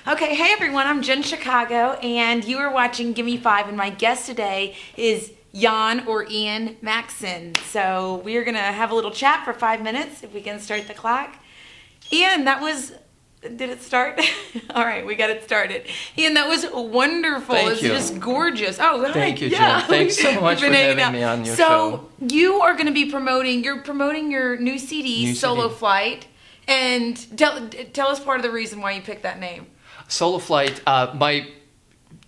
Okay, hey everyone, I'm JenChicago, and you are watching Gimme 5, and my guest today is Jan or Ian Maksin. So we're going to have a little chat for 5 minutes, if we can start the clock. Ian, that was... Did it start? All right, we got it started. Ian, that was wonderful. Thank you. It's just gorgeous. Oh, hi. Thank you, Jen. Yeah. Thanks so much for having me on your show. So you are going to be promoting your new CD, Solo Flight. And tell us part of the reason why you picked that name. Solo Flight, my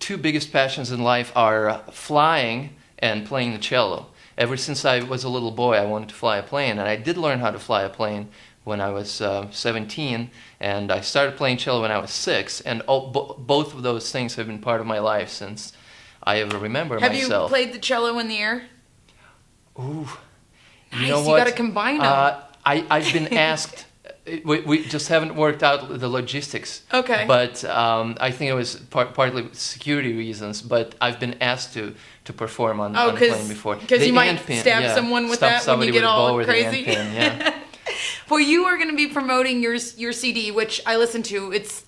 two biggest passions in life are flying and playing the cello. Ever since I was a little boy, I wanted to fly a plane, and I did learn how to fly a plane when I was 17, and I started playing cello when I was 6, and both of those things have been part of my life since I ever remember myself. Have you played the cello in the air? Ooh, nice. You know what? You got to combine them. I've been asked. We just haven't worked out the logistics. Okay. But I think it was partly security reasons. But I've been asked to perform on plane before. Because you might stab someone with that when you get all crazy. Yeah. Well, you are going to be promoting your CD, which I listened to. It's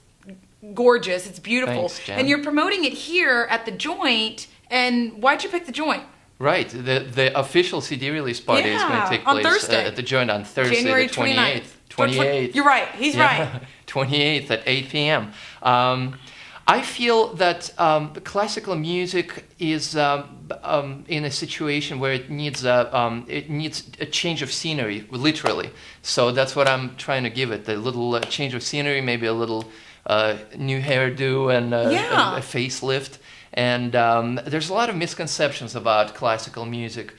gorgeous. It's beautiful. Thanks, Jen. And you're promoting it here at the Joynt. And why'd you pick the Joynt? Right. The official CD release party is going to take on place Thursday. at the Joynt on Thursday, January the 28th. 28th. You're right. He's right. 28th at 8 p.m. I feel that classical music is in a situation where it needs a change of scenery, literally. So that's what I'm trying to give it, a little change of scenery, maybe a little new hairdo and a facelift. And there's a lot of misconceptions about classical music.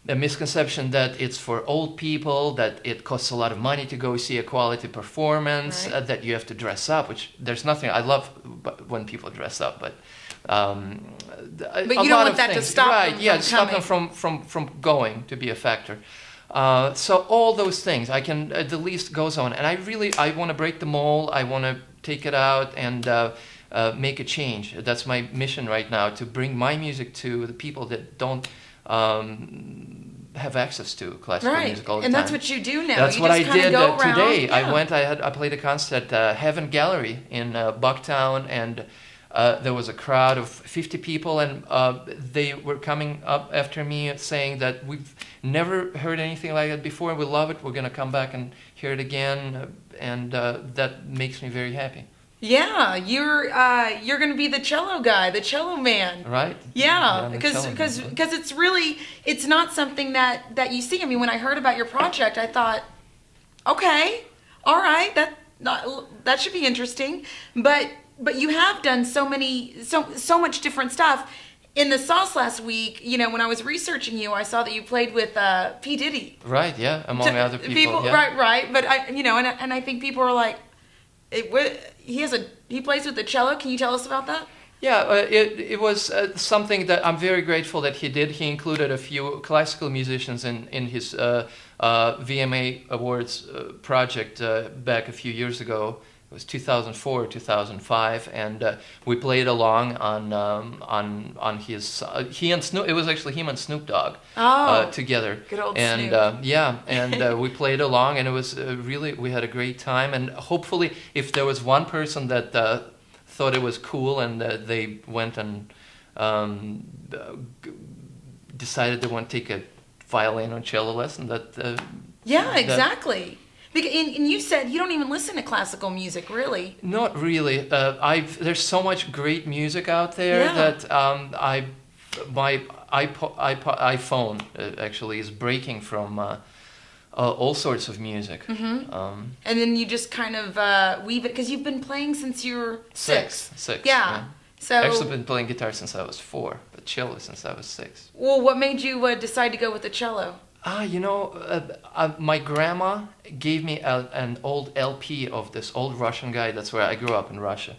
A misconception that it's for old people, that it costs a lot of money to go see a quality performance, right. That you have to dress up, which there's nothing, I love when people dress up, but you don't want that to stop them from stop them from going to be a factor. So all those things, the list goes on, and I want to break the mold, I want to take it out and make a change. That's my mission right now, to bring my music to the people that don't have access to classical music all the time. And that's what you do now. That's what I did today. Yeah. I played a concert at Heaven Gallery in Bucktown, and there was a crowd of 50 people, and they were coming up after me saying that we've never heard anything like that before. We love it. We're going to come back and hear it again, and that makes me very happy. Yeah, you're going to be the cello guy, the cello man. Right. Yeah, because it's not something that you see. I mean, when I heard about your project, I thought, okay, all right, that should be interesting. But you have done so much different stuff. In the sauce last week, when I was researching you, I saw that you played with P. Diddy. Right. Yeah, among other people. Yeah. Right. But and I think people are like, he plays with the cello. Can you tell us about that? Yeah, it was something that I'm very grateful that he did. He included a few classical musicians in his VMA Awards project back a few years ago. It was 2004, 2005, and we played along on his. It was actually him and Snoop Dogg together. Good old Snoop. We played along, and it was we had a great time. And hopefully, if there was one person that thought it was cool and they went and decided they want to take a violin or cello lesson, exactly. And you said you don't even listen to classical music, really. Not really. There's so much great music out there that my iPhone actually is breaking from all sorts of music. Mm-hmm. And then you just kind of weave it, because you've been playing since you were six. Yeah. So I've actually been playing guitar since I was 4, but cello since I was 6. Well, what made you decide to go with the cello? My grandma gave me an old LP of this old Russian guy. That's where I grew up, in Russia.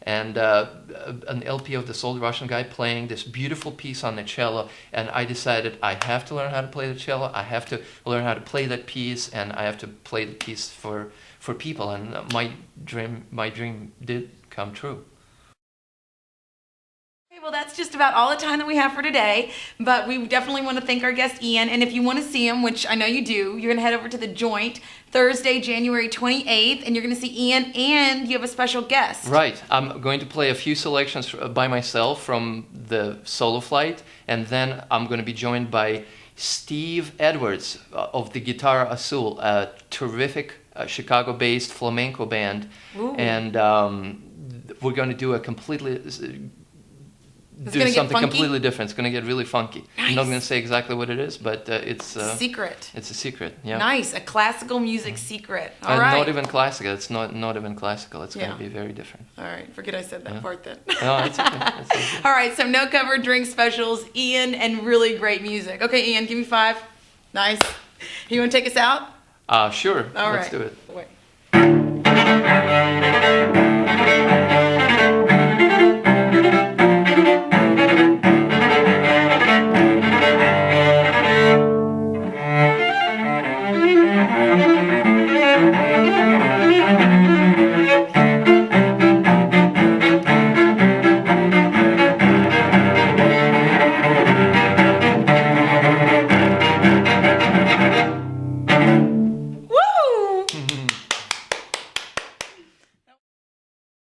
And an LP of this old Russian guy playing this beautiful piece on the cello. And I decided I have to learn how to play the cello. I have to learn how to play that piece, and I have to play the piece for people. And my dream did come true. Well, that's just about all the time that we have for today. But we definitely want to thank our guest, Ian. And if you want to see him, which I know you do, you're going to head over to the Joynt Thursday, January 28th, and you're going to see Ian, and you have a special guest. Right. I'm going to play a few selections by myself from the solo flight, and then I'm going to be joined by Steve Edwards of the Guitarra Azul, a terrific Chicago-based flamenco band. Ooh. And we're going to do a completely... do something completely different. It's going to get really funky. Nice. I'm not going to say exactly what it is, but it's secret. It's a secret. Yeah. Nice, a classical music secret. All right. Not even classical. It's not even classical. It's going to be very different. All right, forget I said that part then. No, it's okay. It's okay. All right, so no cover drink specials, Ian, and really great music. Okay, Ian, give me 5. Nice. You want to take us out? Sure. All Let's right. do it. Wait.